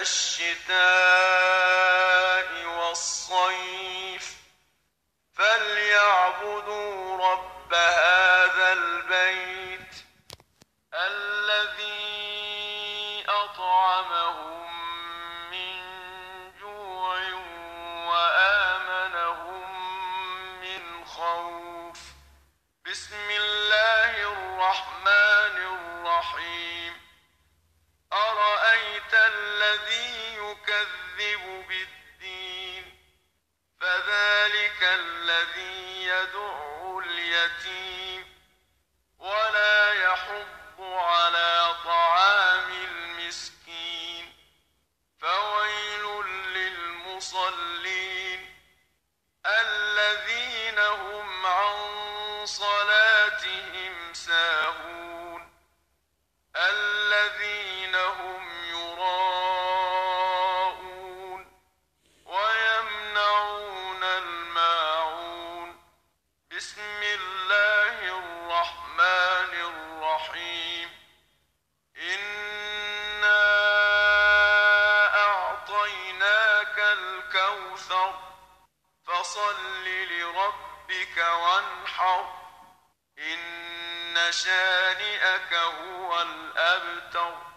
الشتاء والصيف فليعبدوا رب هذا البيت الذي أطعمهم من جوع وآمنهم من خوف. بسم الله الرحمن الرحيم. أرأيت الذي يكذب بالدين فذلك الذي يدع اليتيم ولا يحض على طعام المسكين فويل للمصلين الذين هم عن صلاتهم ساهون الذين هم يراءون ويمنعون الماعون. بسم الله الرحمن الرحيم. إنا أعطيناك الكوثر فصل لربك وانحر إن شانئك هو الأبتر.